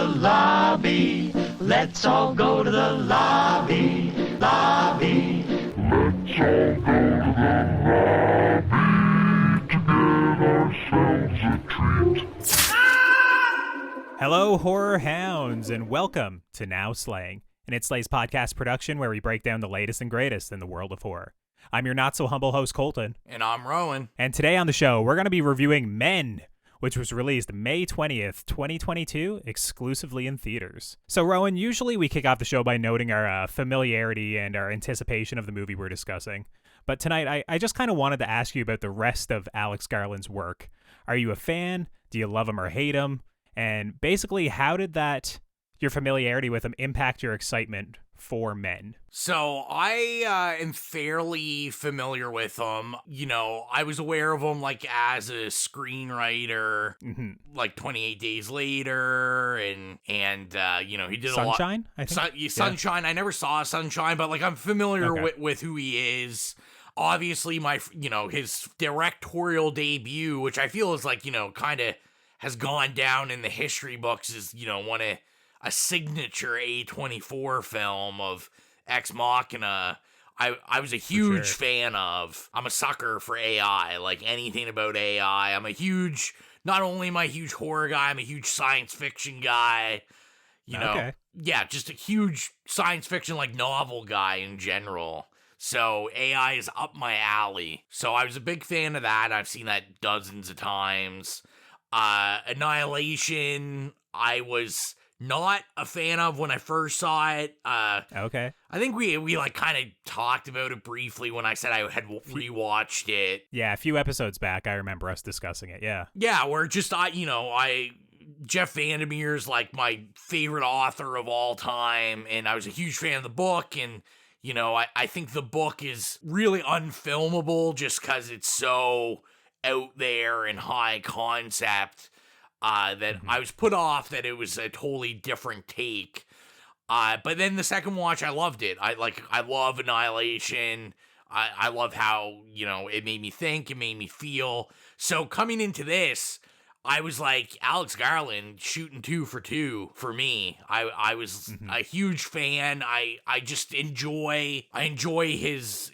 lobby. Let's all go to the lobby, lobby. Let's all go to the lobby to get ourselves a treat. Hello, horror hounds, and welcome to Now Slaying, an It Slays podcast production where we break down the latest and greatest in the world of horror. I'm your not-so-humble host, Colton. And I'm Rowan. And today on the show, we're going to be reviewing Men, which was released May 20th, 2022, exclusively in theaters. So, Rowan, usually we kick off the show by noting our familiarity and our anticipation of the movie we're discussing. But tonight, I just kind of wanted to ask you about the rest of Alex Garland's work. Are you a fan? Do you love him or hate him? And basically, how did your familiarity with him impact your excitement for Men? So I am fairly familiar with him. You know, I was aware of him like as a screenwriter, like 28 Days Later, and you know, he did Sunshine, a lot. Sunshine. Yeah. I never saw Sunshine, but like I'm familiar with who he is. Obviously, his directorial debut, which I feel is like, you know, kind of has gone down in the history books, is, you know, a signature A24 film of Ex Machina. I was a huge fan of. I'm a sucker for AI, like anything about AI. Not only am I a huge horror guy, I'm a huge science fiction guy. You know, yeah, just a huge science fiction, like novel guy in general. So AI is up my alley. So I was a big fan of that. I've seen that dozens of times. Annihilation, I was not a fan of when I first saw it. I think we like kind of talked about it briefly when I said I had rewatched it. Yeah, a few episodes back, I remember us discussing it. Yeah, where just Jeff Vandermeer's like my favorite author of all time, and I was a huge fan of the book, and you know, I think the book is really unfilmable just because it's so out there and high concept that I was put off that it was a totally different take. But then the second watch, I loved it. I love Annihilation. I love how, you know, it made me think, it made me feel. So coming into this, I was like, Alex Garland shooting 2 for 2 for me. I was a huge fan. I just enjoy his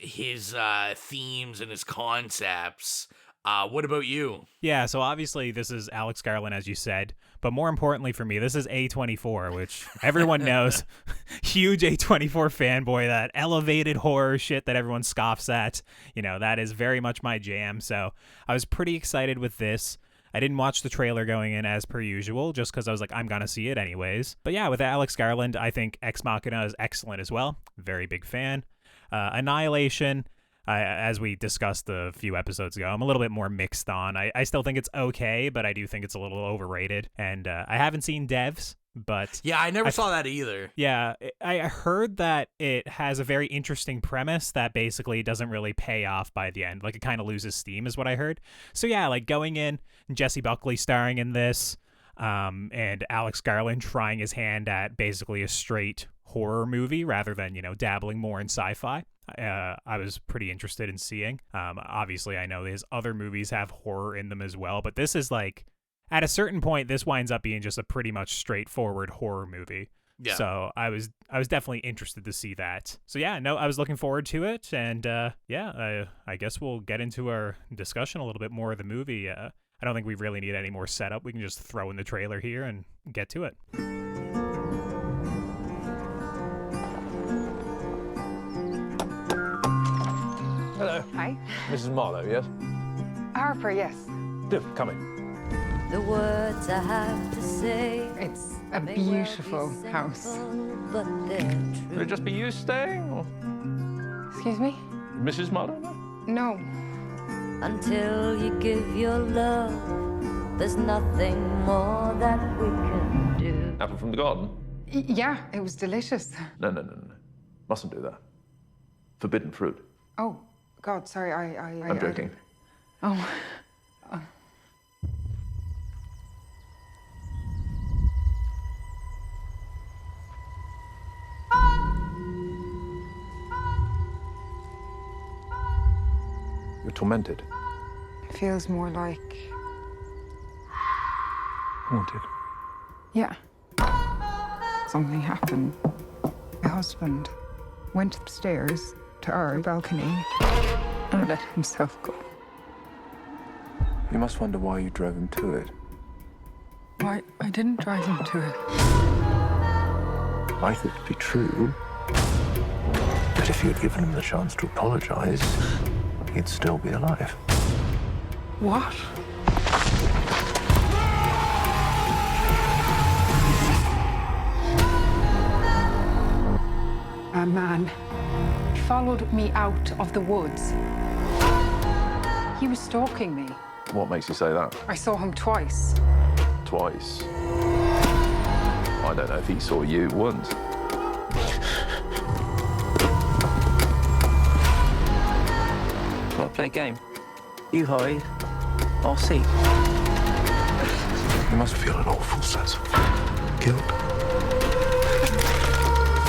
themes and his concepts. What about you? Yeah, so obviously this is Alex Garland, as you said, but more importantly for me, this is A24, which everyone knows. Huge A24 fanboy, that elevated horror shit that everyone scoffs at. You know, that is very much my jam, so I was pretty excited with this. I didn't watch the trailer going in as per usual, just because I was like, I'm going to see it anyways. But yeah, with Alex Garland, I think Ex Machina is excellent as well. Very big fan. Annihilation, as we discussed a few episodes ago, I'm a little bit more mixed on. I still think it's okay, but I do think it's a little overrated. And I haven't seen Devs, but... Yeah, I never saw that either. Yeah, I heard that it has a very interesting premise that basically doesn't really pay off by the end. Like, it kind of loses steam is what I heard. So yeah, like going in, Jesse Buckley starring in this, and Alex Garland trying his hand at basically a straight horror movie rather than, you know, dabbling more in sci-fi. I was pretty interested in seeing. Obviously, I know his other movies have horror in them as well, but this is like, at a certain point, this winds up being just a pretty much straightforward horror movie. Yeah. So I was definitely interested to see that. So yeah, no, I was looking forward to it, and I guess we'll get into our discussion a little bit more of the movie. I don't think we really need any more setup. We can just throw in the trailer here and get to it. Hello. Hi. Mrs. Marlowe, yes? Harper, yes. Do, come in. The words I have to say. It's a beautiful house. But Would it just be you staying, or Excuse me? Mrs. Marlowe? No. until you give your love, there's nothing more that we can do. Apple from the garden? Yeah, it was delicious. No. Mustn't do that. Forbidden fruit. Oh, God, sorry, I'm joking. Oh. You're tormented. It feels more like... Haunted. Yeah. Something happened. My husband went upstairs to our balcony and let himself go. You must wonder why you drove him to it. Why, I didn't drive him to it. I thought it'd be true. But if you'd given him the chance to apologize, he'd still be alive. What? A man followed me out of the woods. He was stalking me. What makes you say that? I saw him twice. Twice. I don't know if he saw you once. Want to play a game? You hide, I'll seek. You must feel an awful sense of guilt.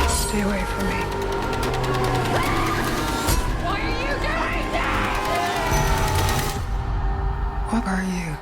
Stay away from me. What are you doing now? What are you?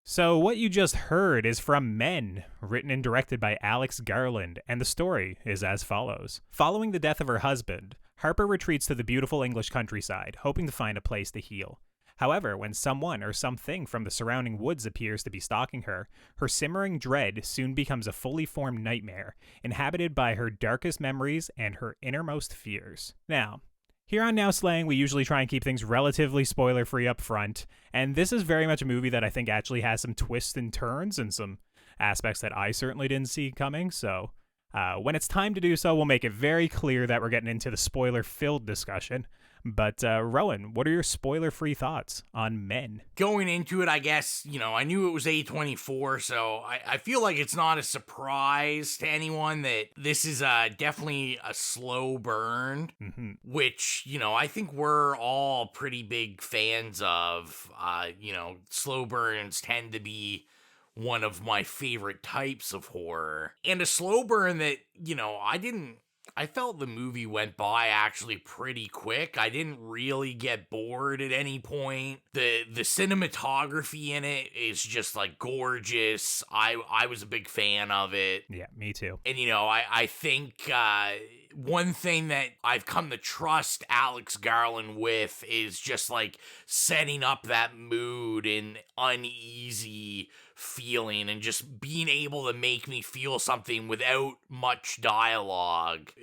So what you just heard is from Men, written and directed by Alex Garland, and the story is as follows. Following the death of her husband, Harper retreats to the beautiful English countryside, hoping to find a place to heal. However, when someone or something from the surrounding woods appears to be stalking her, her simmering dread soon becomes a fully formed nightmare, inhabited by her darkest memories and her innermost fears. Now, here on Now Slaying, we usually try and keep things relatively spoiler-free up front, and this is very much a movie that I think actually has some twists and turns and some aspects that I certainly didn't see coming, so when it's time to do so, we'll make it very clear that we're getting into the spoiler-filled discussion. But, Rowan, what are your spoiler-free thoughts on Men? Going into it, I guess, I knew it was A24, so I feel like it's not a surprise to anyone that this is definitely a slow burn, which, I think we're all pretty big fans of. Slow burns tend to be one of my favorite types of horror. And a slow burn that, I felt the movie went by actually pretty quick. I didn't really get bored at any point. The cinematography in it is just like gorgeous. I was a big fan of it. Yeah, me too. And I think one thing that I've come to trust Alex Garland with is just like setting up that mood and uneasy feeling and just being able to make me feel something without much dialogue,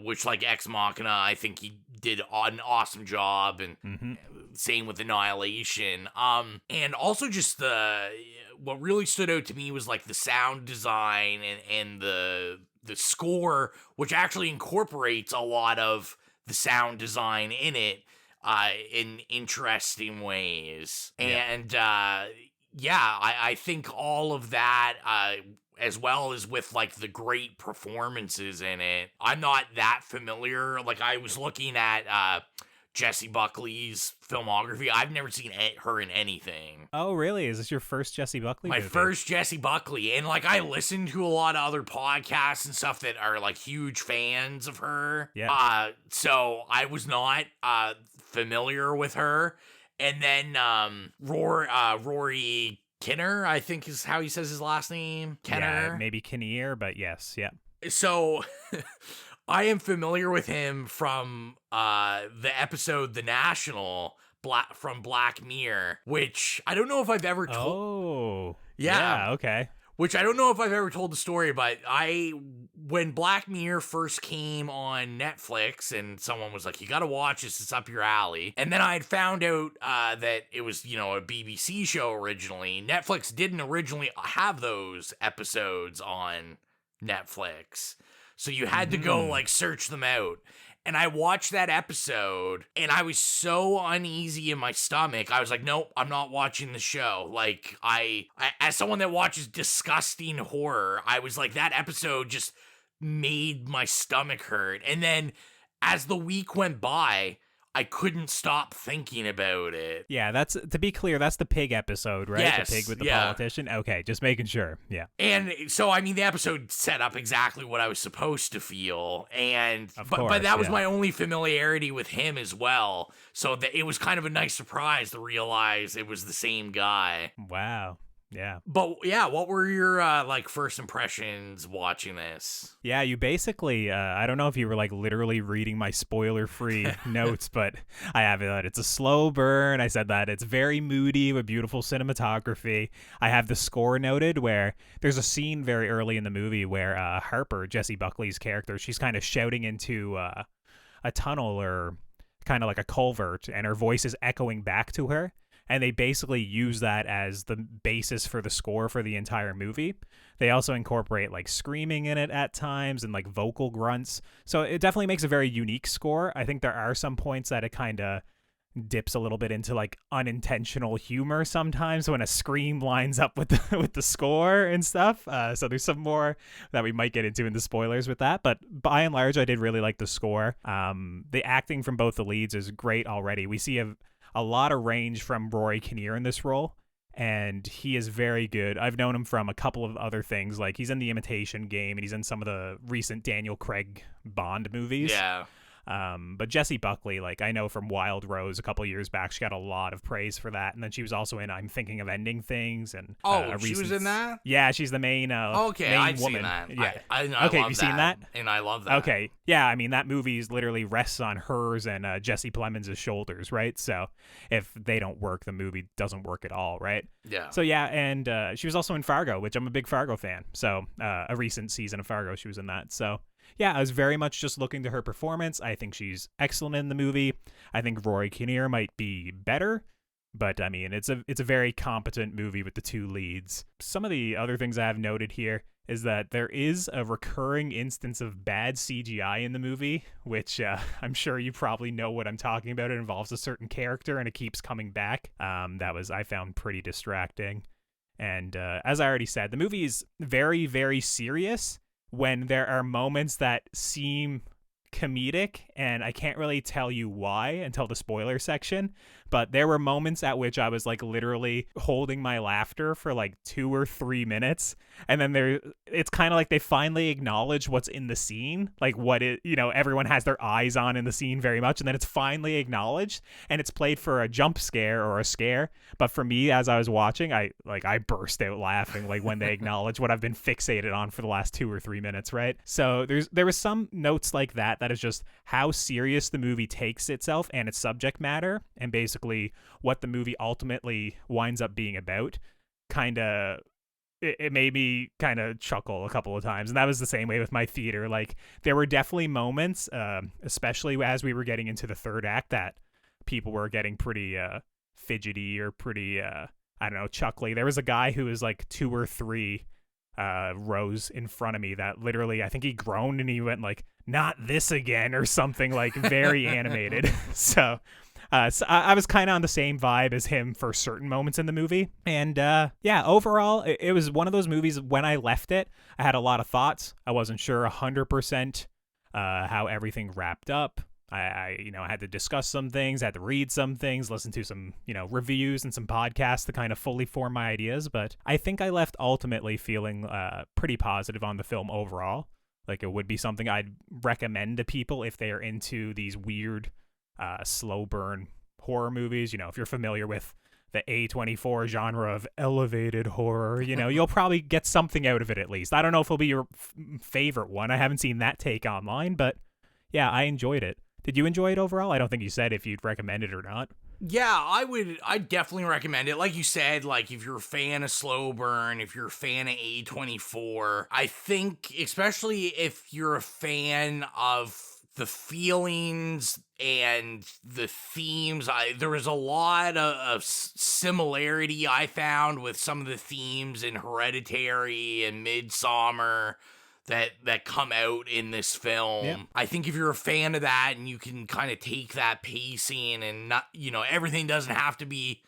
which like Ex Machina, I think he did an awesome job, and same with Annihilation. And also just what really stood out to me was like the sound design and the score, which actually incorporates a lot of the sound design in it in interesting ways. Yeah. And I think all of that, as well as with like the great performances in it. I'm not that familiar. Like I was looking at Jessie Buckley's filmography. I've never seen her in anything. Oh, really? Is this your first Jessie Buckley movie? My first Jessie Buckley. And like I listen to a lot of other podcasts and stuff that are like huge fans of her. Yeah. So I was not familiar with her. And then Rory Kinnear, I think is how he says his last name. Kinnear. Yeah, maybe Kinnear, but yes, yeah. So I am familiar with him from the episode The National from Black Mirror, which I don't know if I've ever told. Oh. Yeah, okay. Which I don't know if I've ever told the story, but when Black Mirror first came on Netflix and someone was like, you gotta watch this, it's up your alley. And then I had found out that it was, a BBC show originally. Netflix didn't originally have those episodes on Netflix. So you had to go like search them out. And I watched that episode and I was so uneasy in my stomach. I was like, nope, I'm not watching the show. Like I as someone that watches disgusting horror, I was like, that episode just made my stomach hurt. And then as the week went by, I couldn't stop thinking about it. Yeah, that's, to be clear, that's the pig episode, right? Yes, the pig with the yeah. politician. Okay, just making sure. Yeah. And so, I mean, the episode set up exactly what I was supposed to feel, and but that was my only familiarity with him as well. So that it was kind of a nice surprise to realize it was the same guy. Wow. Yeah. But yeah, what were your like first impressions watching this? Yeah, you basically, I don't know if you were like literally reading my spoiler-free notes, but I have that it's a slow burn. I said that it's very moody with beautiful cinematography. I have the score noted where there's a scene very early in the movie where Harper, Jessie Buckley's character, she's kind of shouting into a tunnel or kind of like a culvert, and her voice is echoing back to her. And they basically use that as the basis for the score for the entire movie. They also incorporate like screaming in it at times and like vocal grunts. So it definitely makes a very unique score. I think there are some points that it kind of dips a little bit into like unintentional humor sometimes when a scream lines up with the score and stuff. So there's some more that we might get into in the spoilers with that. But by and large, I did really like the score. The acting from both the leads is great already. We see a lot of range from Rory Kinnear in this role, and he is very good. I've known him from a couple of other things, like he's in The Imitation Game, and he's in some of the recent Daniel Craig Bond movies. Yeah. But Jessie Buckley, like I know from Wild Rose a couple years back, she got a lot of praise for that. And then she was also in I'm Thinking of Ending Things. And she was in that? Yeah, she's the main main I've woman. seen that. Yeah. I okay, love have you seen that? And I love that. Okay. Yeah, I mean, that movie literally rests on hers and Jesse Plemons' shoulders, right? So if they don't work, the movie doesn't work at all, right? Yeah. So yeah, and she was also in Fargo, which I'm a big Fargo fan. So a recent season of Fargo, she was in that. So yeah, I was very much just looking to her performance. I think she's excellent in the movie. I think Rory Kinnear might be better, but I mean, it's a very competent movie with the two leads. Some of the other things I have noted here is that there is a recurring instance of bad CGI in the movie, which I'm sure you probably know what I'm talking about. It involves a certain character and it keeps coming back. I found pretty distracting. And as I already said, the movie is very, very serious when there are moments that seem comedic, and I can't really tell you why until the spoiler section, but there were moments at which I was like literally holding my laughter for like 2 or 3 minutes, and then it's kind of like they finally acknowledge what's in the scene, like what it, everyone has their eyes on in the scene very much, and then it's finally acknowledged, and it's played for a jump scare or a scare. But for me, as I was watching, I burst out laughing like when they acknowledge what I've been fixated on for the last 2 or 3 minutes, right? So there was some notes like that is just how serious the movie takes itself and its subject matter, and basically what the movie ultimately winds up being about. It made me kind of chuckle a couple of times, and that was the same way with my theater. Like there were definitely moments, especially as we were getting into the third act, that people were getting pretty fidgety or pretty chuckly. There was a guy who was like 2 or 3 rows in front of me that literally, I think he groaned and he went like, "Not this again," or something, like very animated. So I was kind of on the same vibe as him for certain moments in the movie. And overall, it was one of those movies, when I left it, I had a lot of thoughts. I wasn't sure 100% how everything wrapped up. I had to discuss some things, had to read some things, listen to some, reviews and some podcasts to kind of fully form my ideas. But I think I left ultimately feeling pretty positive on the film overall. Like it would be something I'd recommend to people if they are into these weird, slow burn horror movies. If you're familiar with the A24 genre of elevated horror, you'll probably get something out of it at least. I don't know if it'll be your favorite one. I haven't seen that take online, but yeah, I enjoyed it. Did you enjoy it overall? I don't think you said if you'd recommend it or not. Yeah, I'd definitely recommend it. Like you said, like if you're a fan of slow burn, if you're a fan of A24, I think especially if you're a fan of the feelings and the themes, there was a lot of similarity I found with some of the themes in Hereditary and Midsommar that come out in this film. Yep. I think if you're a fan of that and you can kind of take that pacing and not, everything doesn't have to be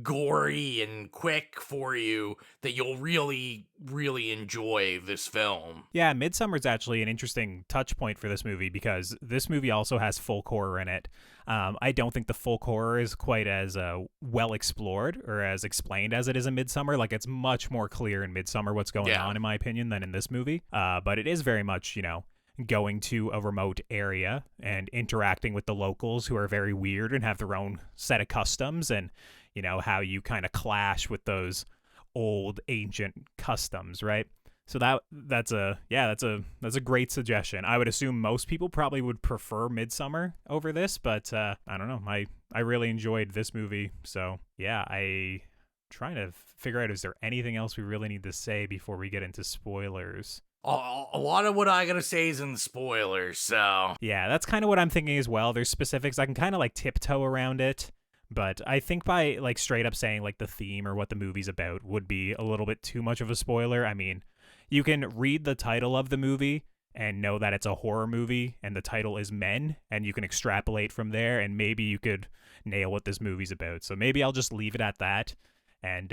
gory and quick for you that you'll really, really enjoy this film. Yeah, Midsummer's actually an interesting touch point for this movie because this movie also has folk horror in it. I don't think the folk horror is quite as well explored or as explained as it is in Midsummer. Like, it's much more clear in Midsummer what's going on, in my opinion, than in this movie. But it is very much, going to a remote area and interacting with the locals who are very weird and have their own set of customs, and how you kind of clash with those old ancient customs, right? So that's a great suggestion. I would assume most people probably would prefer Midsummer over this, but I don't know. I really enjoyed this movie. So yeah, I trying to figure out, is there anything else we really need to say before we get into spoilers? A lot of what I gotta say is in the spoilers, so yeah, that's kind of what I'm thinking as well. There's specifics I can kind of like tiptoe around it, but I think by like straight up saying like the theme or what the movie's about would be a little bit too much of a spoiler. I mean, you can read the title of the movie and know that it's a horror movie and the title is Men, and you can extrapolate from there, and maybe you could nail what this movie's about. So maybe I'll just leave it at that. And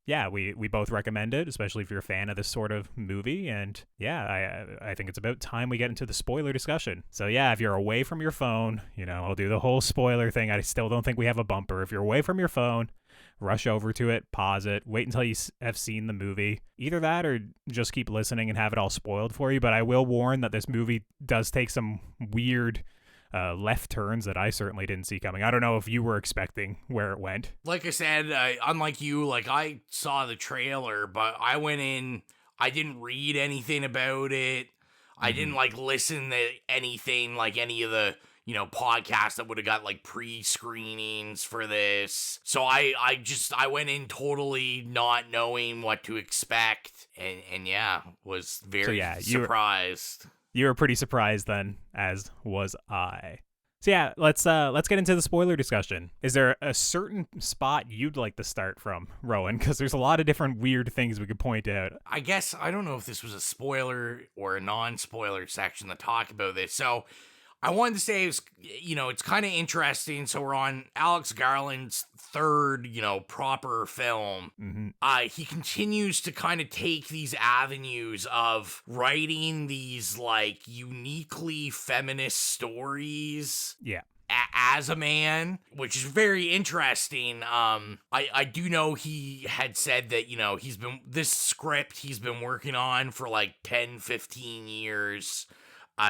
yeah, we both recommend it, especially if you're a fan of this sort of movie. And yeah, I think it's about time we get into the spoiler discussion. So yeah, if you're away from your phone, I'll do the whole spoiler thing. I still don't think we have a bumper. If you're away from your phone, rush over to it, pause it, wait until you have seen the movie. Either that or just keep listening and have it all spoiled for you. But I will warn that this movie does take some weird left turns that I certainly didn't see coming. I don't know if you were expecting where it went. Like I said, unlike you, like I saw the trailer, but I went in, I didn't read anything about it. I didn't like listen to anything, like any of the, podcasts that would have got like pre-screenings for this. So I went in totally not knowing what to expect, and yeah, was very surprised. You were pretty surprised then, as was I. So yeah, let's get into the spoiler discussion. Is there a certain spot you'd like to start from, Rowan? Because there's a lot of different weird things we could point out. I guess, I don't know if this was a spoiler or a non-spoiler section to talk about this. So I wanted to say, it's kind of interesting. So we're on Alex Garland's third, proper film. He continues to kind of take these avenues of writing these like uniquely feminist stories. Yeah. As a man, which is very interesting. I do know he had said that, this script he's been working on for like 10, 15 years.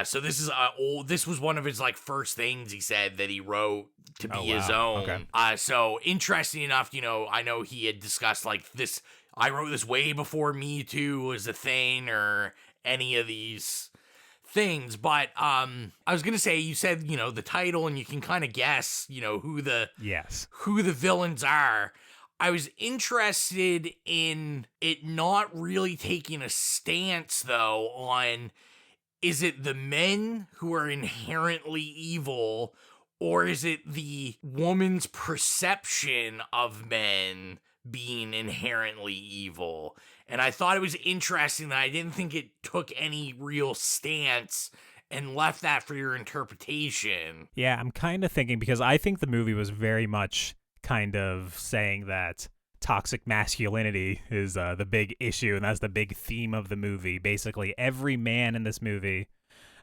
So this was one of his like first things he said that he wrote to be his own. Okay. So interesting enough, I know he had discussed like this. I wrote this way before Me Too was a thing or any of these things. But I was gonna say, you said the title, and you can kind of guess who the villains are. I was interested in it not really taking a stance though on, is it the men who are inherently evil, or is it the woman's perception of men being inherently evil? And I thought it was interesting that I didn't think it took any real stance and left that for your interpretation. Yeah, I'm kind of thinking, because I think the movie was very much kind of saying that toxic masculinity is the big issue, and that's the big theme of the movie. Basically, every man in this movie,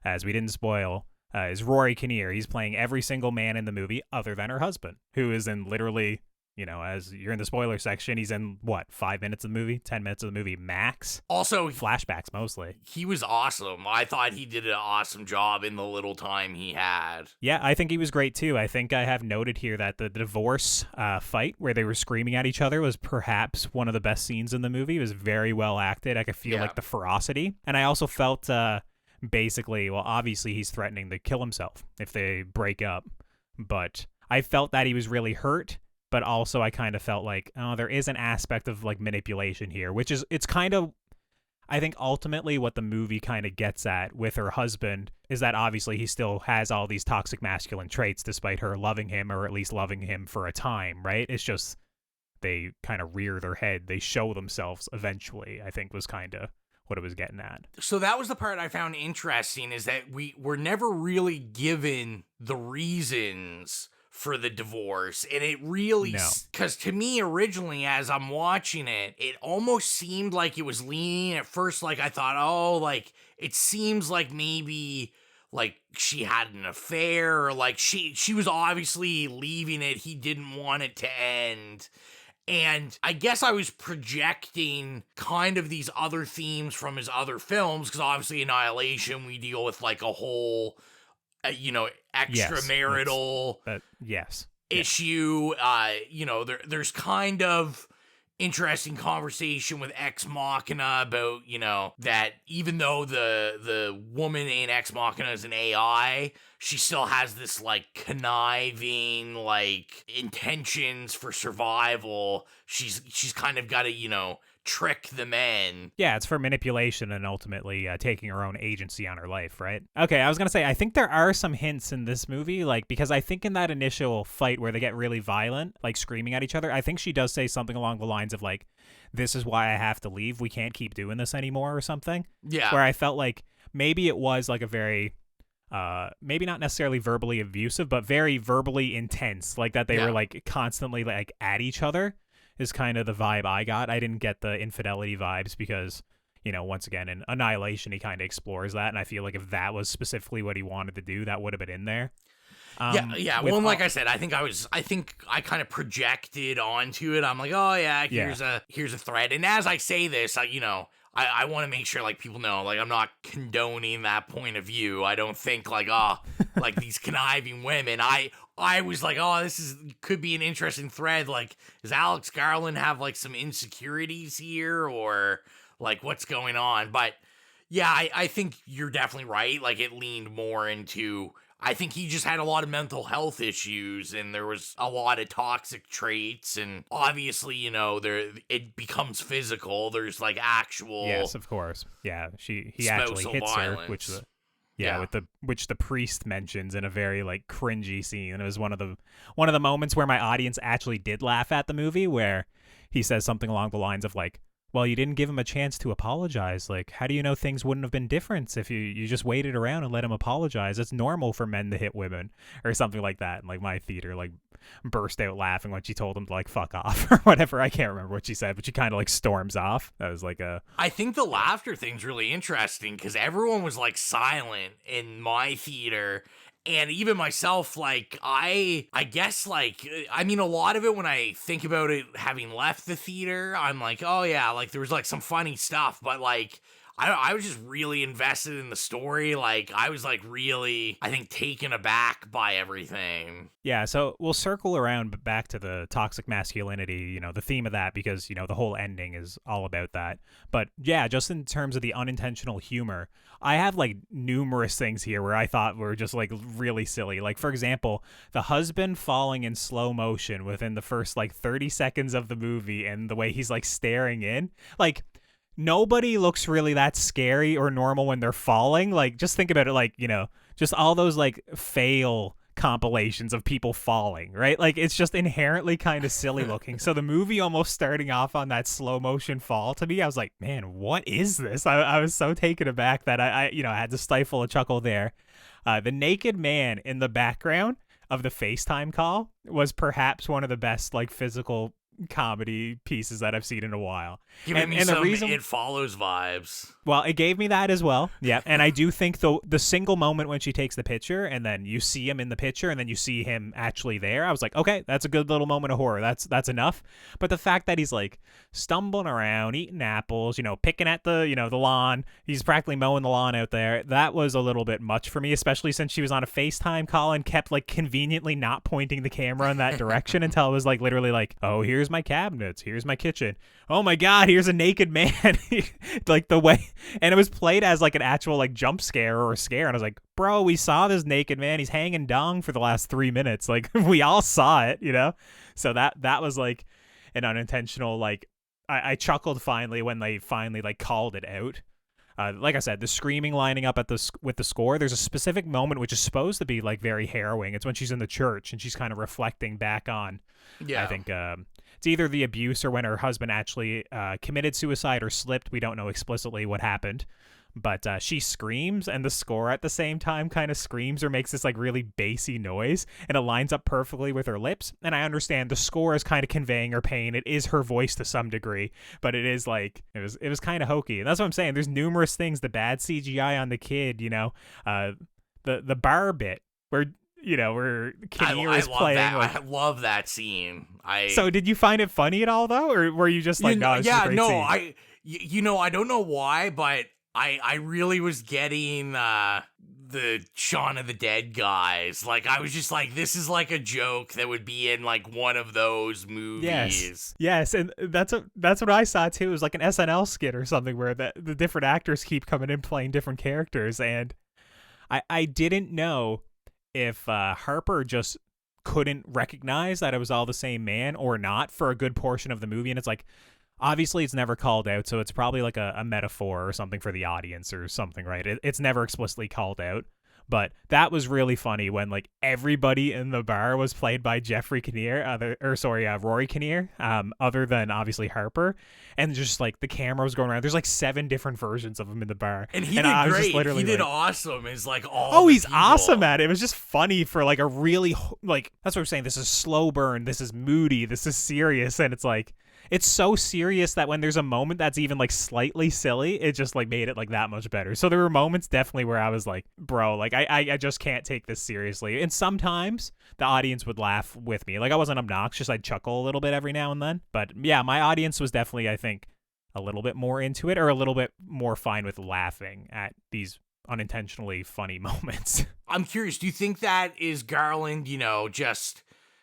as we didn't spoil, is Rory Kinnear. He's playing every single man in the movie other than her husband, who is in literally, as you're in the spoiler section, he's in, 5 minutes of the movie, 10 minutes of the movie max? Also, flashbacks mostly. He was awesome. I thought he did an awesome job in the little time he had. Yeah, I think he was great too. I think I have noted here that the divorce fight where they were screaming at each other was perhaps one of the best scenes in the movie. It was very well acted. I could feel like the ferocity. And I also felt basically, obviously he's threatening to kill himself if they break up. But I felt that he was really hurt. But also I kind of felt like, there is an aspect of like manipulation here, which is, it's kind of, I think ultimately what the movie kind of gets at with her husband is that obviously he still has all these toxic masculine traits despite her loving him, or at least loving him for a time, right? It's just they kind of rear their head. They show themselves eventually, I think was kind of what it was getting at. So that was the part I found interesting, is that we were never really given the reasons for the divorce. And it really, No. because to me originally, as I'm watching it, it almost seemed like it was leaning at first. Like I thought, oh, like it seems like maybe like she had an affair, or like she was obviously leaving it. He didn't want it to end. And I guess I was projecting kind of these other themes from his other films, because obviously Annihilation, we deal with like a whole, extramarital issue. There's kind of interesting conversation with Ex Machina about, that even though the woman in Ex Machina is an AI, she still has this like conniving like intentions for survival. She's kind of got to, trick the men. Yeah, it's for manipulation and ultimately taking her own agency on her life, right? Okay, I was going to say, I think there are some hints in this movie, like, because I think in that initial fight where they get really violent, like screaming at each other, I think she does say something along the lines of like, this is why I have to leave. We can't keep doing this anymore or something. Yeah. Where I felt like maybe it was like a very, maybe not necessarily verbally abusive, but very verbally intense, like that they were like constantly like at each other. Is kind of the vibe I got. I didn't get the infidelity vibes because, once again, in Annihilation, he kind of explores that. And I feel like if that was specifically what he wanted to do, that would have been in there. Yeah. Well, like I said, I think I kind of projected onto it. I'm like, oh yeah, here's a thread. And as I say this, I want to make sure like people know, like I'm not condoning that point of view. I don't think like, like these conniving women. I was like, oh, could be an interesting thread. Like, does Alex Garland have like some insecurities here, or like what's going on? But yeah, I think you're definitely right. Like it leaned more into, I think he just had a lot of mental health issues, and there was a lot of toxic traits, and obviously, it becomes physical. There's like actual, yes, of course, yeah. He actually hits violence. her, which the priest mentions in a very like cringy scene. And it was one of the moments where my audience actually did laugh at the movie, where he says something along the lines of like, well, you didn't give him a chance to apologize. Like, how do you know things wouldn't have been different if you just waited around and let him apologize? It's normal for men to hit women, or something like that. And like my theater like burst out laughing when she told him to like fuck off or whatever. I can't remember what she said, but she kind of like storms off. That was like I think the laughter thing's really interesting because everyone was like silent in my theater. And even myself, like, I guess, like, I mean, a lot of it, when I think about it having left the theater, I'm like, oh, yeah, like, there was, like, some funny stuff. But, like, I was just really invested in the story. Like, I was, like, really, I think, taken aback by everything. Yeah, so we'll circle around back to the toxic masculinity, the theme of that, because, the whole ending is all about that. But, yeah, just in terms of the unintentional humor, I have, like, numerous things here where I thought were just, like, really silly. Like, for example, the husband falling in slow motion within the first, like, 30 seconds of the movie, and the way he's, like, staring in. Like, nobody looks really that scary or normal when they're falling. Like, just think about it, like, just all those, like, fail compilations of people falling, right? Like, it's just inherently kind of silly looking. So the movie almost starting off on that slow motion fall, to me, I was like, man, what is this? I was so taken aback that I had to stifle a chuckle there. The naked man in the background of the FaceTime call was perhaps one of the best, like, physical comedy pieces that I've seen in a while. Giving me some It Follows vibes. Well, it gave me that as well. Yeah, and I do think the single moment when she takes the picture and then you see him in the picture and then you see him actually there, I was like, okay, that's a good little moment of horror. That's enough. But the fact that he's like stumbling around, eating apples, picking at the the lawn, he's practically mowing the lawn out there, that was a little bit much for me, especially since she was on a FaceTime call and kept like conveniently not pointing the camera in that direction until it was like literally like, oh, here's my cabinets, here's my kitchen, oh my god, here's a naked man. Like the way, and it was played as like an actual like jump scare or a scare, and I was like, bro, we saw this naked man, he's hanging dong for the last 3 minutes, like we all saw it, so that was like an unintentional, like I chuckled finally when they finally like called it out. Like I said, the screaming lining up with the score, there's a specific moment which is supposed to be like very harrowing. It's when she's in the church and she's kind of reflecting back on, I think it's either the abuse or when her husband actually committed suicide or slipped. We don't know explicitly what happened. but she screams, and the score at the same time kind of screams or makes this like really bassy noise, and it lines up perfectly with her lips. And I understand the score is kind of conveying her pain. It is her voice to some degree, but it is like it was kind of hokey. And that's what I'm saying. There's numerous things. The bad CGI on the kid, the bar bit where where Kinnear is playing. I love that scene. So did you find it funny at all though, or were you just like, no, it's just a great scene? I don't know why, but I really was getting the Shaun of the Dead guys. Like, I was just like, this is like a joke that would be in like one of those movies. Yes, and that's what I saw too. It was like an SNL skit or something where the different actors keep coming in playing different characters, and I didn't know if Harper just couldn't recognize that it was all the same man or not for a good portion of the movie. And it's like, obviously it's never called out, so it's probably like a metaphor or something for the audience or something, right? It's never explicitly called out. But that was really funny when like everybody in the bar was played by Rory Kinnear, other than obviously Harper, and just like the camera was going around. There's like 7 different versions of him in the bar, and he did great. He did awesome. It's like he's awesome at it. It was just funny for like a really like, that's what we're saying. This is slow burn. This is moody. This is serious, and it's like, it's so serious that when there's a moment that's even like slightly silly, it just like made it like that much better. So there were moments definitely where I was like, bro, like I just can't take this seriously. And sometimes the audience would laugh with me. Like, I wasn't obnoxious. I'd chuckle a little bit every now and then. But yeah, my audience was definitely, I think, a little bit more into it, or a little bit more fine with laughing at these unintentionally funny moments. I'm curious, do you think that is Garland, just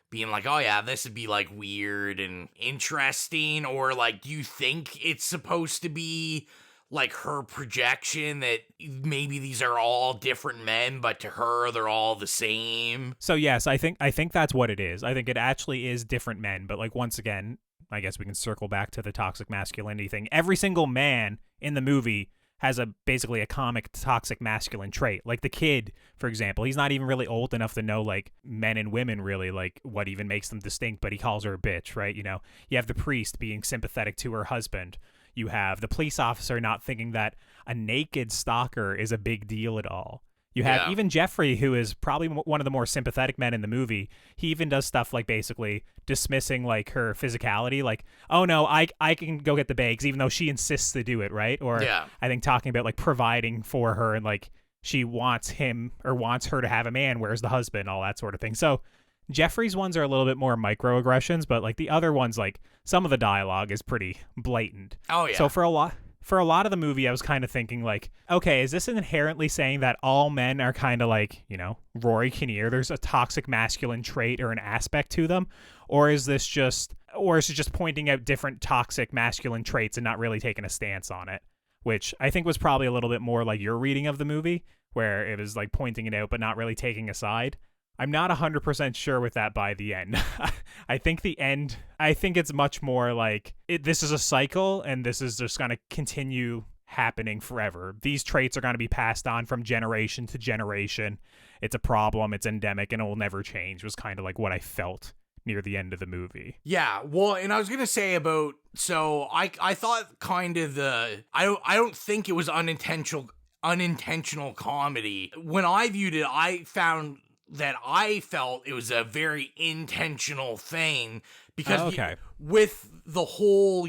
being like, oh yeah, this would be like weird and interesting, or like, do you think it's supposed to be like her projection that maybe these are all different men, but to her they're all the same? So yes, I think that's what it is. I think it actually is different men, but like, once again, I guess we can circle back to the toxic masculinity thing. Every single man in the movie has basically a comic toxic masculine trait. Like the kid, for example, he's not even really old enough to know like men and women really, like what even makes them distinct, but he calls her a bitch, right? You have the priest being sympathetic to her husband. You have the police officer not thinking that a naked stalker is a big deal at all. You have even Jeffrey, who is probably one of the more sympathetic men in the movie. He even does stuff like basically dismissing like her physicality, like, oh no, I can go get the bags, even though she insists to do it, right? Or I think talking about like providing for her, and like she wants him or wants her to have a man, where's the husband, all that sort of thing. So Jeffrey's ones are a little bit more microaggressions, but like the other ones, like some of the dialogue is pretty blatant. Oh yeah. So for a lot of the movie, I was kind of thinking like, okay, is this inherently saying that all men are kind of like, Rory Kinnear? There's a toxic masculine trait or an aspect to them, or is it just pointing out different toxic masculine traits and not really taking a stance on it? Which I think was probably a little bit more like your reading of the movie, where it was like pointing it out but not really taking a side. I'm not 100% sure with that by the end. I think it's much more like this is a cycle, and this is just going to continue happening forever. These traits are going to be passed on from generation to generation. It's a problem, it's endemic, and it will never change, was kind of like what I felt near the end of the movie. Yeah, well, and I was going to say about, so I thought kind of I don't think it was unintentional comedy. When I viewed it, I found that I felt it was a very intentional thing, because with the whole,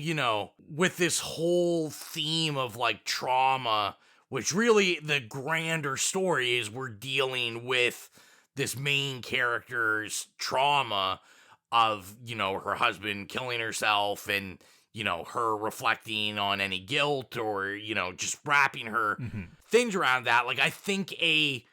with this whole theme of like trauma, which really the grander story is we're dealing with this main character's trauma of, her husband killing herself, and, her reflecting on any guilt, or, just wrapping her things around that. Like, I think a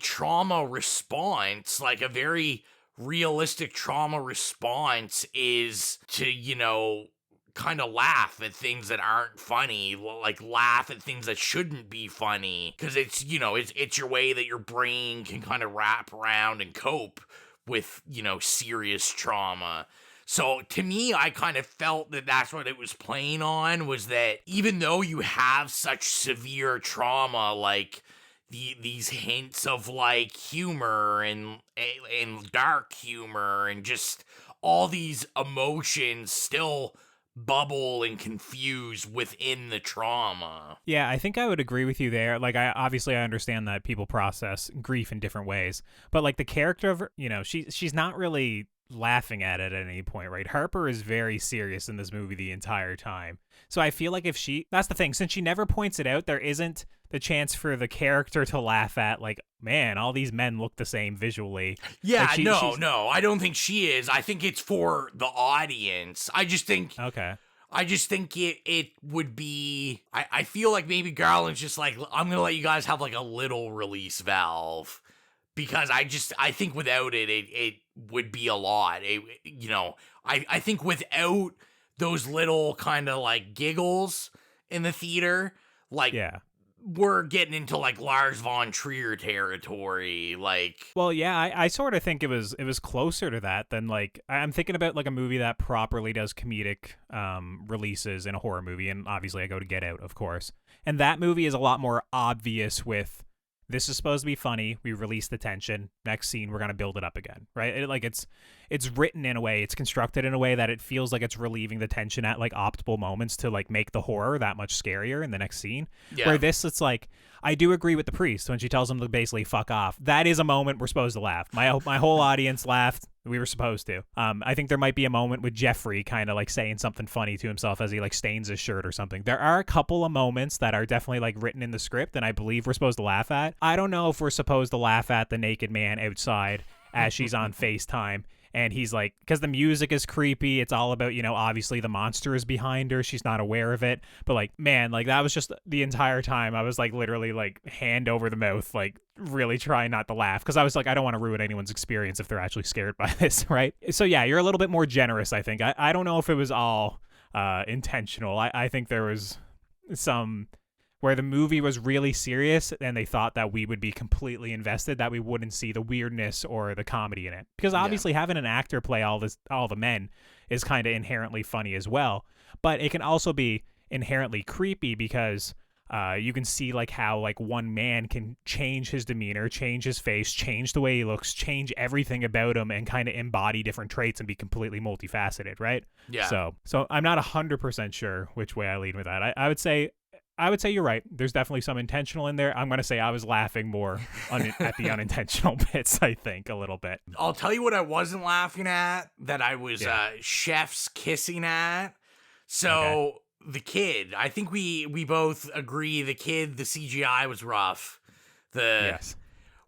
trauma response, like a very realistic trauma response, is to, kind of laugh at things that aren't funny, like laugh at things that shouldn't be funny, because it's, it's your way that your brain can kind of wrap around and cope with, serious trauma. So to me, I kind of felt that that's what it was playing on, was that even though you have such severe trauma, like these hints of like humor and dark humor and just all these emotions still bubble and confused within the trauma. Yeah, I think I would agree with you there. Like, I understand that people process grief in different ways, but like the character of her, she's not really laughing at it at any point, right? Harper is very serious in this movie the entire time. So I feel like that's the thing, since she never points it out, there isn't the chance for the character to laugh at, like, man, all these men look the same visually. Yeah, like no, I don't think she is. I think it's for the audience. I just think it would be, I feel like maybe Garland's just like, I'm gonna let you guys have like a little release valve, because I think without it, it would be a lot. I think without those little kind of like giggles in the theater, like, we're getting into like Lars von Trier territory. Like, well, yeah, I sort of think it was closer to that than, like, I'm thinking about like a movie that properly does comedic releases in a horror movie, and obviously I go to Get Out, of course, and that movie is a lot more obvious with, this is supposed to be funny, we release the tension, next scene we're going to build it up again, right? It's written in a way, it's constructed in a way that it feels like it's relieving the tension at like optimal moments to like make the horror that much scarier in the next scene. Yeah. Where this, it's like, I do agree with the priest when she tells him to basically fuck off. That is a moment we're supposed to laugh. My whole audience laughed. We were supposed to. I think there might be a moment with Jeffrey kind of like saying something funny to himself as he like stains his shirt or something. There are a couple of moments that are definitely like written in the script and I believe we're supposed to laugh at. I don't know if we're supposed to laugh at the naked man outside as she's on FaceTime. And he's like, because the music is creepy. It's all about, obviously the monster is behind her. She's not aware of it. But like, man, like that was just the entire time. I was like literally like hand over the mouth, like really trying not to laugh. Because I was like, I don't want to ruin anyone's experience if they're actually scared by this, right? So yeah, you're a little bit more generous, I think. I don't know if it was all intentional. I think there was some where the movie was really serious and they thought that we would be completely invested, that we wouldn't see the weirdness or the comedy in it. Because obviously having an actor play all the men is kind of inherently funny as well. But it can also be inherently creepy because you can see like how like one man can change his demeanor, change his face, change the way he looks, change everything about him and kind of embody different traits and be completely multifaceted, right? Yeah. So I'm not 100% sure which way I lean with that. I would say you're right. There's definitely some intentional in there. I'm going to say I was laughing more at the unintentional bits, I think, a little bit. I'll tell you what I wasn't laughing at, that I was chef's kissing at. So the kid, I think we both agree the CGI was rough.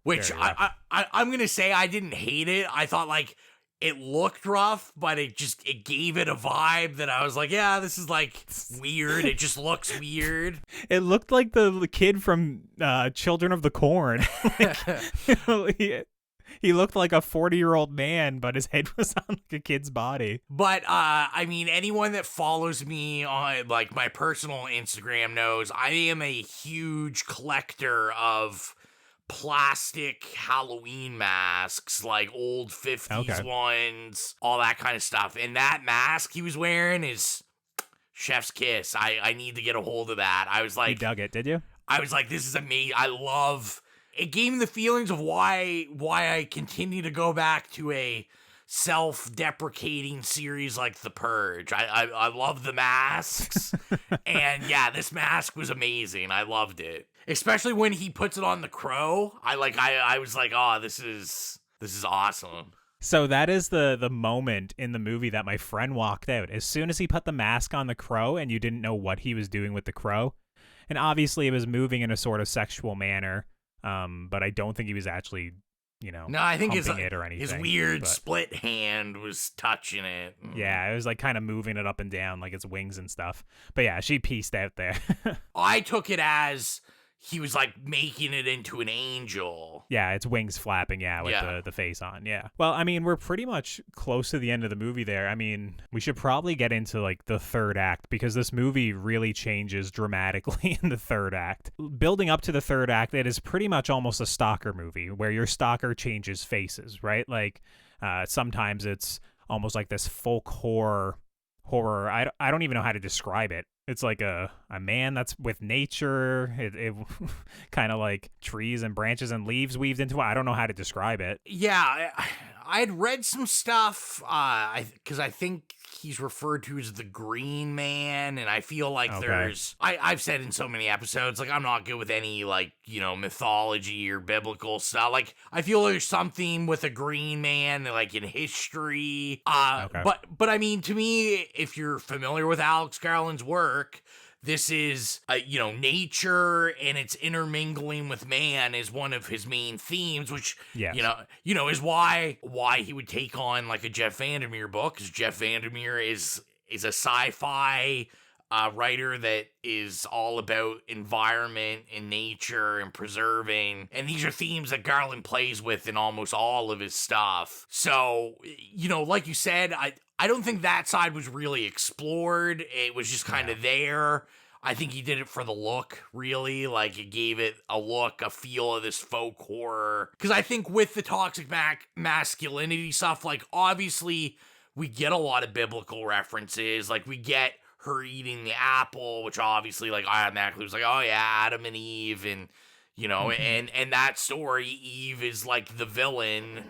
Which I'm going to say I didn't hate it. I thought like, it looked rough, but it gave it a vibe that I was like, yeah, this is like weird. It just looks weird. It looked like the kid from Children of the Corn. He looked like a 40-year-old man, but his head was on like a kid's body. But I mean, anyone that follows me on like my personal Instagram knows I am a huge collector of plastic Halloween masks, like old 50s ones, all that kind of stuff. And that mask he was wearing is chef's kiss. I need to get a hold of that. I was like, you dug it, did you? I was like, this is amazing. I love it. Gave me the feelings of why I continue to go back to a self-deprecating series like The Purge. I love the masks. And yeah, this mask was amazing. I loved it. Especially when he puts it on the crow. I was like, oh, this is awesome. So that is the moment in the movie that my friend walked out. As soon as he put the mask on the crow and you didn't know what he was doing with the crow. And obviously it was moving in a sort of sexual manner. But I don't think he was actually, no, I think his weird split hand was touching it. Yeah, it was like kind of moving it up and down like its wings and stuff. But yeah, she pieced out there. I took it as he was like making it into an angel. Yeah, its wings flapping, with the face on, yeah. Well, I mean, we're pretty much close to the end of the movie there. I mean, we should probably get into like the third act because this movie really changes dramatically in the third act. Building up to the third act, it is pretty much almost a stalker movie where your stalker changes faces, right? Like sometimes it's almost like this folk horror. I don't even know how to describe it. It's like a man that's with nature. It kind of like trees and branches and leaves weaved into it. I don't know how to describe it. Yeah, I had read some stuff because I think he's referred to as the Green Man, and I feel like Okay. I've said in so many episodes, like, I'm not good with any, like, mythology or biblical stuff. Like, I feel there's something with a Green Man, like, in history. Okay. But I mean, to me, if you're familiar with Alex Garland's work, this is, nature and its intermingling with man is one of his main themes, which, Yes. is why he would take on, like, a Jeff Vandermeer book, because Jeff Vandermeer is a sci-fi writer that is all about environment and nature and preserving. And these are themes that Garland plays with in almost all of his stuff. So, like you said, I don't think that side was really explored. It was just kind of there. I think he did it for the look, really. Like, it gave it a look, a feel of this folk horror. Because I think with the toxic masculinity stuff, like, obviously, we get a lot of biblical references. Like, we get her eating the apple, which obviously, like, automatically was like, oh, yeah, Adam and Eve. And, and that story, Eve is, like, the villain,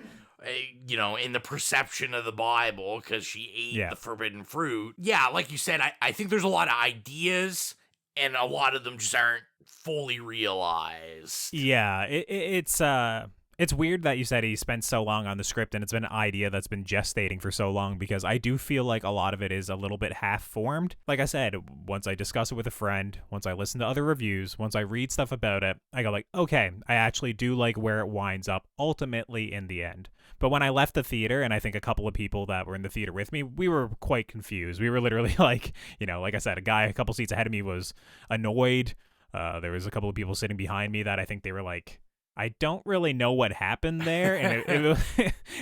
in the perception of the Bible, because she ate the forbidden fruit. Yeah, like you said, I think there's a lot of ideas, and a lot of them just aren't fully realized. Yeah, it's weird that you said he spent so long on the script, and it's been an idea that's been gestating for so long, because I do feel like a lot of it is a little bit half-formed. Like I said, once I discuss it with a friend, once I listen to other reviews, once I read stuff about it, I go like, okay, I actually do like where it winds up ultimately in the end. But when I left the theater, and I think a couple of people that were in the theater with me, we were quite confused. We were literally like, like I said, a guy a couple seats ahead of me was annoyed. There was a couple of people sitting behind me that I think they were like, I don't really know what happened there. And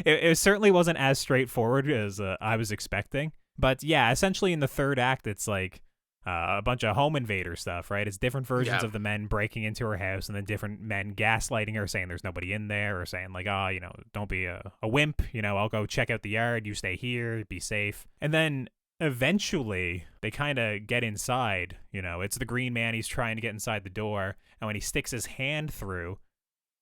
it certainly wasn't as straightforward as I was expecting. But yeah, essentially in the third act, it's like a bunch of home invader stuff, right? It's different versions of the men breaking into her house, and then different men gaslighting her, saying there's nobody in there, or saying like, don't be a wimp, I'll go check out the yard, you stay here, be safe. And then eventually they kind of get inside, it's the Green Man, he's trying to get inside the door, and when he sticks his hand through,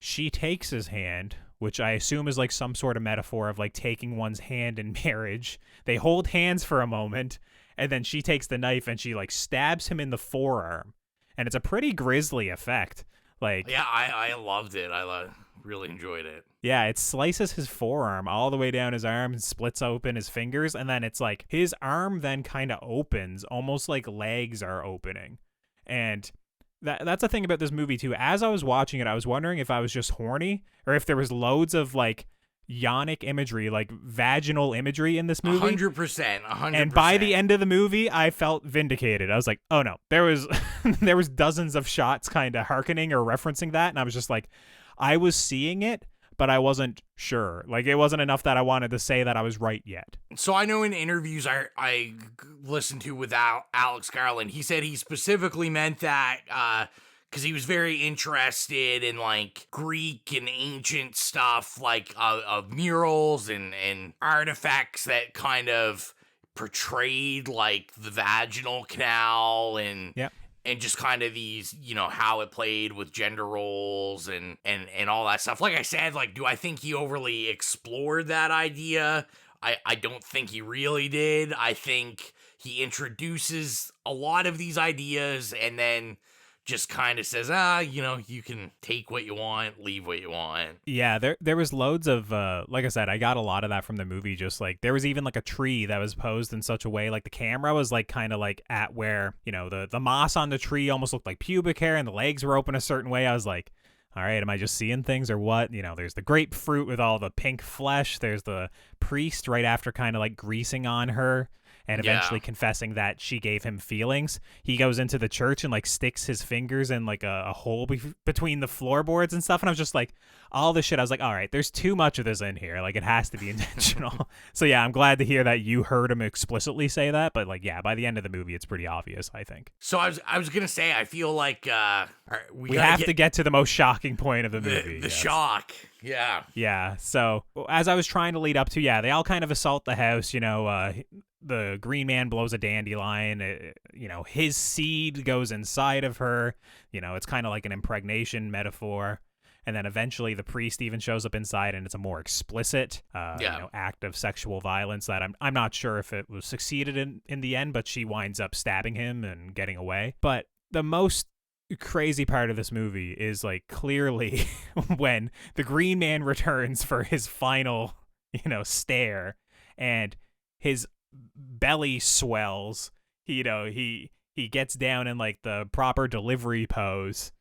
she takes his hand, which I assume is like some sort of metaphor of like taking one's hand in marriage. They hold hands for a moment, and then she takes the knife and she like stabs him in the forearm. And it's a pretty grisly effect. Like, yeah, I loved it. Really enjoyed it. Yeah, it slices his forearm all the way down his arm and splits open his fingers. And then it's like his arm then kind of opens, almost like legs are opening. And that's the thing about this movie too. As I was watching it, I was wondering if I was just horny or if there was loads of like yonic imagery, like vaginal imagery in this movie. 100%. And by the end of the movie, I felt vindicated. I was like, oh no, there was there was dozens of shots kind of hearkening or referencing that. And I was just like, I was seeing it, but I wasn't sure. Like, it wasn't enough that I wanted to say that I was right yet. So I know in interviews I listened to with Alex Garland, he said he specifically meant that because he was very interested in, like, Greek and ancient stuff, like, of murals and artifacts that kind of portrayed, like, the vaginal canal and... Yep. And just kind of these, how it played with gender roles and all that stuff. Like I said, like, do I think he overly explored that idea? I don't think he really did. I think he introduces a lot of these ideas and then just kind of says, you can take what you want, leave what you want. Yeah, there was loads of, like I said, I got a lot of that from the movie. Just like, there was even like a tree that was posed in such a way, like the camera was like kind of like at where, the moss on the tree almost looked like pubic hair and the legs were open a certain way. I was like, all right, am I just seeing things or what? There's the grapefruit with all the pink flesh. There's the priest right after kind of like greasing on her and eventually confessing that she gave him feelings. He goes into the church and like sticks his fingers in like a hole between the floorboards and stuff. And I was just like, all this shit. I was like, all right, there's too much of this in here. Like, it has to be intentional. So yeah, I'm glad to hear that you heard him explicitly say that. But like, yeah, by the end of the movie, it's pretty obvious, I think. So I was gonna say, I feel like we have to get to the most shocking point of the movie. The shock. Yeah. Yeah. So as I was trying to lead up to, they all kind of assault the house. The Green Man blows a dandelion. His seed goes inside of her. It's kind of like an impregnation metaphor. And then eventually the priest even shows up inside, and it's a more explicit act of sexual violence that I'm not sure if it was succeeded in the end, but she winds up stabbing him and getting away. But the most crazy part of this movie is like clearly when the Green Man returns for his final, stare, and his belly swells. He gets down in like the proper delivery pose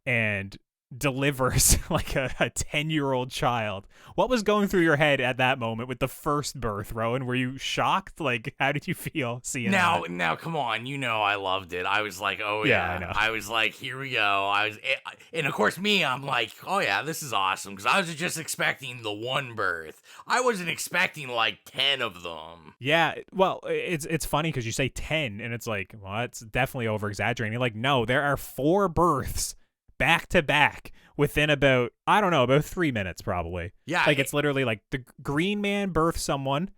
and delivers like a 10-year-old child. What was going through your head at that moment with the first birth, Rowan? Were you shocked? Like, how did you feel seeing that? Now, come on. I loved it. I was like, oh, Yeah, yeah. I know. I was like, here we go. And of course, I'm like, oh, yeah, this is awesome. Because I was just expecting the one birth. I wasn't expecting like 10 of them. Yeah, well, it's funny because you say 10, and it's like, well, that's definitely over-exaggerating. Like, no, there are 4 births back to back within about 3 minutes probably. Yeah. Like it's literally like the Green Man births someone,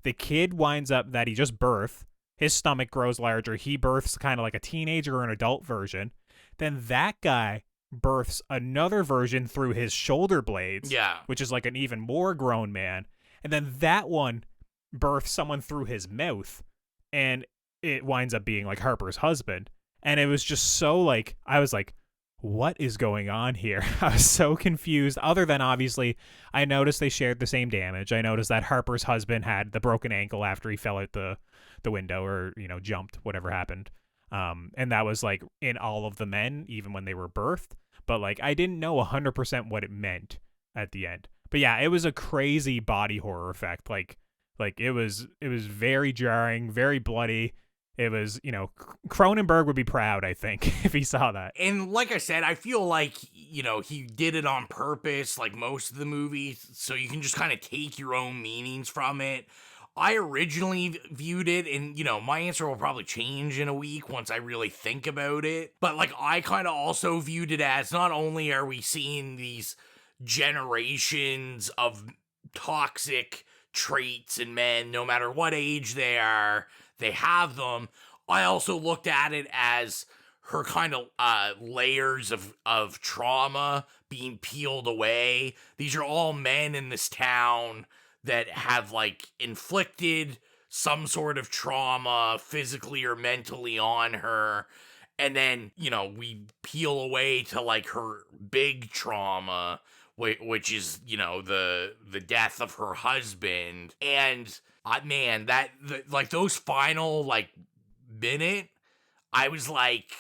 the kid winds up that he just birthed, his stomach grows larger, he births kind of like a teenager or an adult version. Then that guy births another version through his shoulder blades, which is like an even more grown man. And then that one births someone through his mouth, and it winds up being like Harper's husband. And it was just so like, I was like, what is going on here? I was so confused. Other than obviously, I noticed they shared the same damage. I noticed that Harper's husband had the broken ankle after he fell out the window or, jumped, whatever happened. And that was like in all of the men, even when they were birthed. But like, I didn't know 100% what it meant at the end. But yeah, it was a crazy body horror effect. Like it was very jarring, very bloody. It was, Cronenberg would be proud, I think, if he saw that. And like I said, I feel like, he did it on purpose, like most of the movies, so you can just kind of take your own meanings from it. I originally viewed it, and, my answer will probably change in a week once I really think about it. But, like, I kind of also viewed it as not only are we seeing these generations of toxic traits in men, no matter what age they are, they have them. I also looked at it as her kind of layers of trauma being peeled away. These are all men in this town that have like inflicted some sort of trauma physically or mentally on her. And then, we peel away to like her big trauma, which is, the death of her husband. And man, like those final like minute, I was like,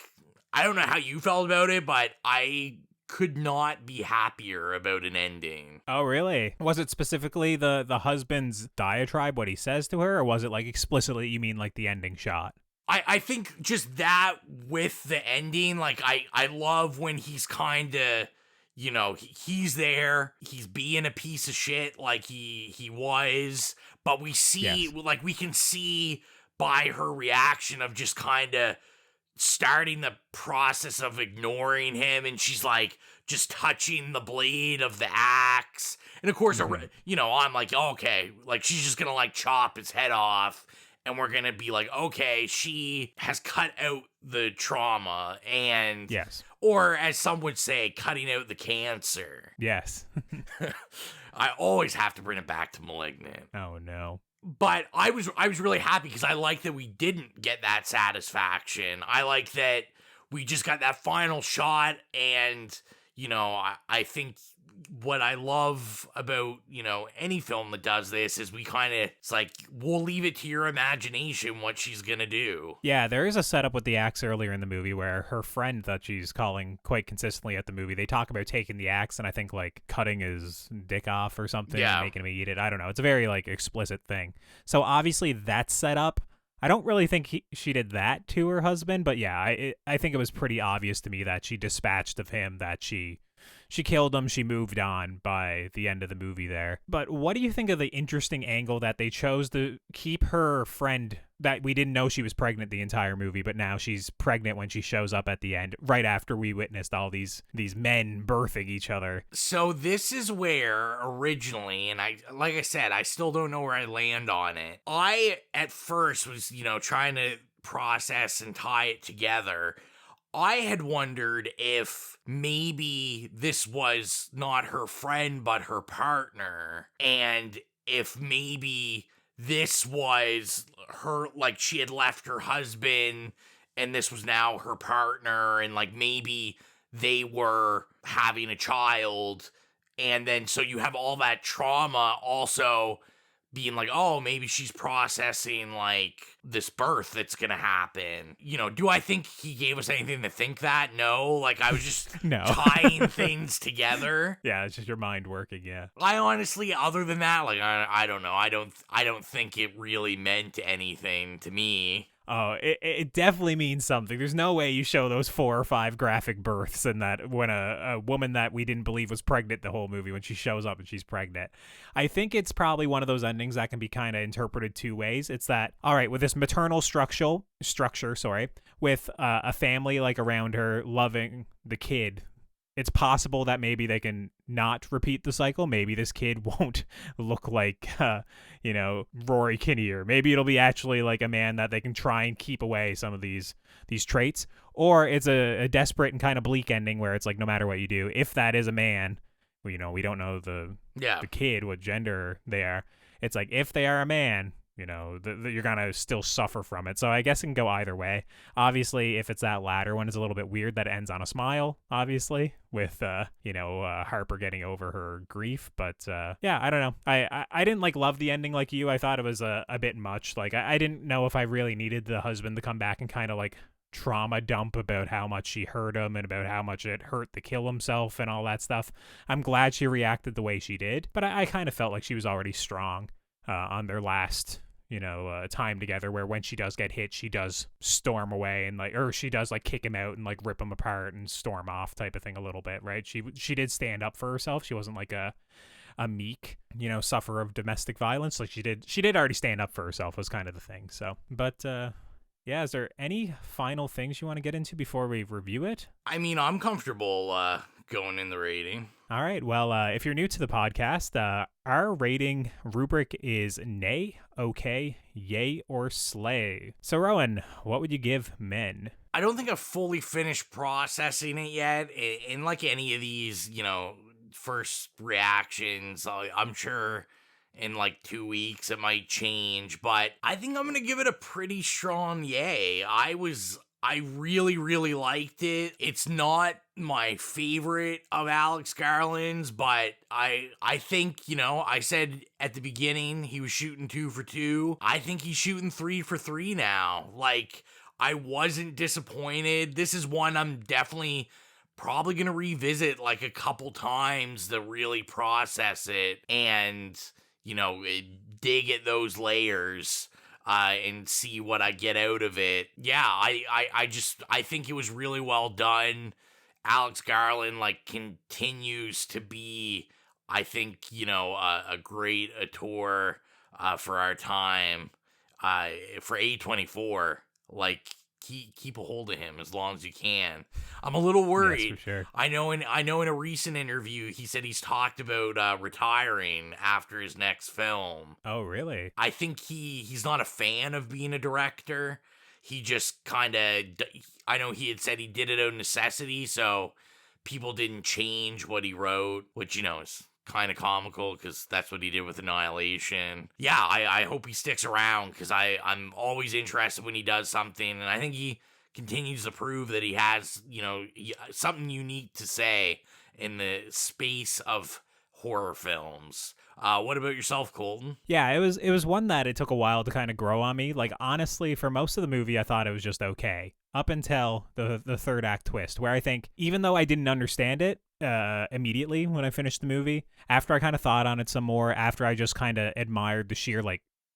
I don't know how you felt about it, but I could not be happier about an ending. Oh, really? Was it specifically the husband's diatribe, what he says to her, or was it like explicitly, you mean like the ending shot? I think just that with the ending, like I love when he's kind of, he's there, he's being a piece of shit like he was, but we see, like we can see by her reaction of just kind of starting the process of ignoring him, and she's like just touching the blade of the axe. And of course, I'm like, okay, like she's just gonna like chop his head off, and we're gonna be like, okay, she has cut out the trauma, and or as some would say, cutting out the cancer. Yes. I always have to bring it back to Malignant. Oh no. But I was really happy because I like that we didn't get that satisfaction. I like that we just got that final shot, and I think what I love about, any film that does this is we kind of, it's like, we'll leave it to your imagination what she's gonna do. Yeah, there is a setup with the axe earlier in the movie where her friend that she's calling quite consistently at the movie, they talk about taking the axe and I think like cutting his dick off or something, and making him eat it. I don't know. It's a very like explicit thing. So obviously that's set up. I don't really think she did that to her husband, but yeah, I think it was pretty obvious to me that she dispatched of him, that she killed him, she moved on by the end of the movie there. But what do you think of the interesting angle that they chose to keep her friend, that we didn't know she was pregnant the entire movie, but now she's pregnant when she shows up at the end, right after we witnessed all these men birthing each other? So this is where originally, and like I said, I still don't know where I land on it. I, at first, was, trying to process and tie it together. I had wondered if maybe this was not her friend, but her partner. And if maybe this was her, like she had left her husband and this was now her partner. And like maybe they were having a child. And then so you have all that trauma also being like, oh, maybe she's processing like this birth that's gonna happen. You know, do I think he gave us anything to think that? No. Like I was just No. tying things together. Yeah, it's just your mind working, yeah. I honestly, other than that, like I don't know. I don't think it really meant anything to me. Oh, it definitely means something. There's no way you show those 4 or 5 graphic births and that when a woman that we didn't believe was pregnant the whole movie, when she shows up and she's pregnant. I think it's probably one of those endings that can be kind of interpreted 2 ways. It's that, all right, with this maternal structure, with a family like around her loving the kid, it's possible that maybe they can not repeat the cycle. Maybe this kid won't look like, Rory Kinnear. Maybe it'll be actually like a man that they can try and keep away some of these traits. Or it's a desperate and kind of bleak ending where it's like, no matter what you do, if that is a man, we don't know the kid, what gender they are. It's like, if they are a man, you're going to still suffer from it. So I guess it can go either way. Obviously, if it's that latter one, it's a little bit weird that it ends on a smile, obviously, with, Harper getting over her grief. But, yeah, I don't know. I didn't, love the ending like you. I thought it was a bit much. Like, I didn't know if I really needed the husband to come back and kind of, trauma dump about how much she hurt him and about how much it hurt to kill himself and all that stuff. I'm glad she reacted the way she did. But I kind of felt like she was already strong on their last time together, where when she does get hit, she does storm away and or she does kick him out and rip him apart and storm off type of thing a little bit, right? She did stand up for herself. She wasn't like a meek, sufferer of domestic violence. Like she did already stand up for herself was kind of the thing. So, but yeah, is there any final things you want to get into before we review it? I mean, I'm comfortable going in the rating. All right. Well, if you're new to the podcast, our rating rubric is nay, okay, yay, or slay. So, Rowan, what would you give Men? I don't think I've fully finished processing it yet. And like any of these, first reactions, I'm sure in 2 weeks it might change. But I think I'm going to give it a pretty strong yay. I really, really liked it. It's not my favorite of Alex Garland's, but I think, I said at the beginning he was shooting 2 for 2. I think he's shooting 3 for 3 now. I wasn't disappointed. This is one I'm definitely probably going to revisit a couple times to really process it and, dig at those layers. And see what I get out of it. Yeah, I think it was really well done. Alex Garland continues to be, I think, a great auteur for our time. For A24, keep a hold of him as long as you can. I'm a little worried. Yes, for sure. I know in a recent interview he said he's talked about retiring after his next film. Oh, really? I think he's not a fan of being a director. He just kind of, I know he had said he did it out of necessity, so people didn't change what he wrote, which is kind of comical because that's what he did with Annihilation. Yeah, I hope he sticks around because I'm always interested when he does something, and I think he continues to prove that he has, something unique to say in the space of horror films. What about yourself, Colton? Yeah, it was one that it took a while to kind of grow on me. Honestly, for most of the movie, I thought it was just okay. Up until the third act twist, where I think, even though I didn't understand it immediately when I finished the movie, after I kind of thought on it some more, after I just kind of admired the sheer,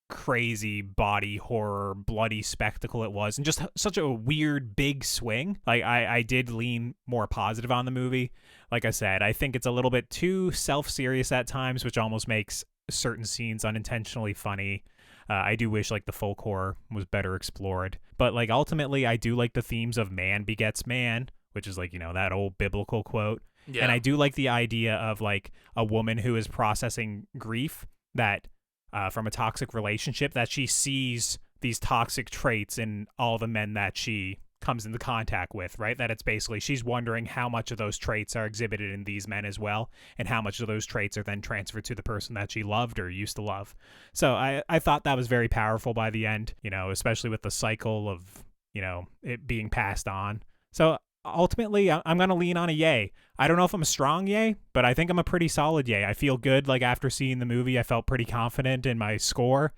crazy body horror, bloody spectacle it was, and just such a weird, big swing, I did lean more positive on the movie. Like I said, I think it's a little bit too self-serious at times, which almost makes certain scenes unintentionally funny. I do wish the folk horror was better explored. But ultimately, I do like the themes of man begets man, which is that old biblical quote. Yeah. And I do like the idea of a woman who is processing grief that from a toxic relationship, that she sees these toxic traits in all the men that she comes into contact with, right? That it's basically she's wondering how much of those traits are exhibited in these men as well, and how much of those traits are then transferred to the person that she loved or used to love. So I thought that was very powerful by the end, especially with the cycle of, it being passed on. So ultimately, I'm going to lean on a yay. I don't know if I'm a strong yay, but I think I'm a pretty solid yay. I feel good. Like after seeing the movie, I felt pretty confident in my score.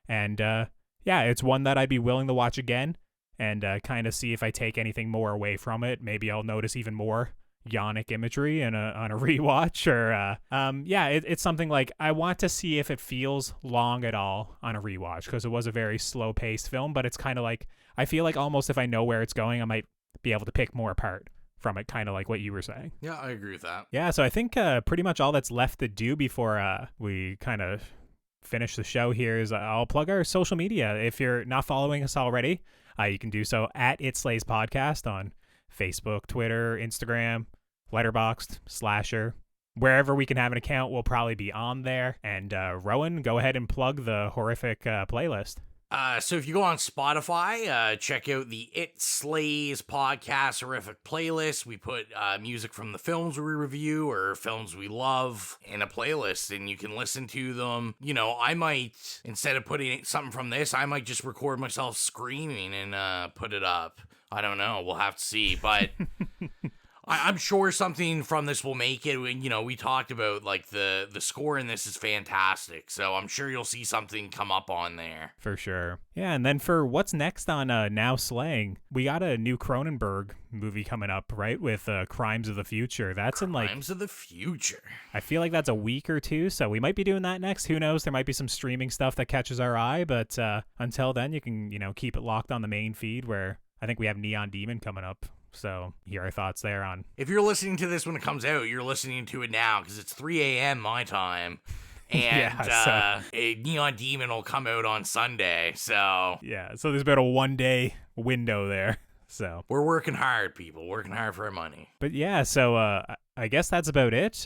And yeah, it's one that I'd be willing to watch again and kind of see if I take anything more away from it. Maybe I'll notice even more yonic imagery on a rewatch, or it's something like I want to see if it feels long at all on a rewatch, because it was a very slow paced film, but it's kind of like I feel like almost if I know where it's going, I might be able to pick more apart from it, kind of like what you were saying. Yeah, I agree with that. Yeah, so I think pretty much all that's left to do before we kind of finish the show here is I'll plug our social media. If you're not following us already, you can do so at It Slays Podcast on Facebook, Twitter, Instagram, Letterboxd, Slasher. Wherever we can have an account, we'll probably be on there. And Rowan, go ahead and plug the horrific playlist. So if you go on Spotify, check out the It Slays Podcast Horrific playlist. We put music from the films we review or films we love in a playlist, and you can listen to them. I might, instead of putting something from this, I might just record myself screaming and put it up. I don't know. We'll have to see, but I'm sure something from this will make it. We talked about like the score in this is fantastic, so I'm sure you'll see something come up on there. For sure. Yeah, and then for what's next on Now Slaying, we got a new Cronenberg movie coming up, right? With Crimes of the Future. That's in like Crimes of the Future. I feel like that's a week or two, so we might be doing that next. Who knows? There might be some streaming stuff that catches our eye, but until then, you can keep it locked on the main feed where I think we have Neon Demon coming up. So hear our thoughts there on. If you're listening to this when it comes out, you're listening to it now because it's 3 a.m. my time. And a Neon Demon will come out on Sunday. So yeah, so there's about a 1 day window there. So we're working hard, people. Working hard for our money. But yeah, so I guess that's about it.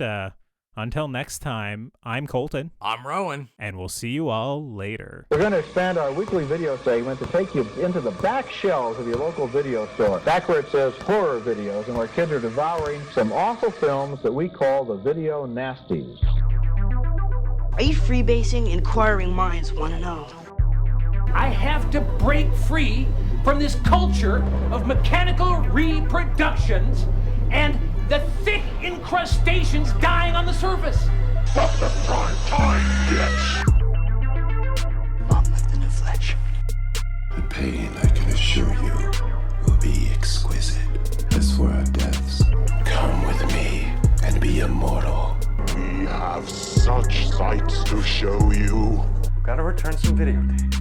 Until next time, I'm Colton. I'm Rowan. And we'll see you all later. We're going to expand our weekly video segment to take you into the back shelves of your local video store. Back where it says horror videos and where kids are devouring some awful films that we call the video nasties. Are you freebasing? Inquiring minds want to know. I have to break free from this culture of mechanical reproductions and the thick incrustations dying on the surface. Fuck the prime time, bitch! Monmouth and Fletch. The pain, I can assure you, will be exquisite. As for our deaths, come with me and be immortal. We have such sights to show you. We've got to return some videotapes.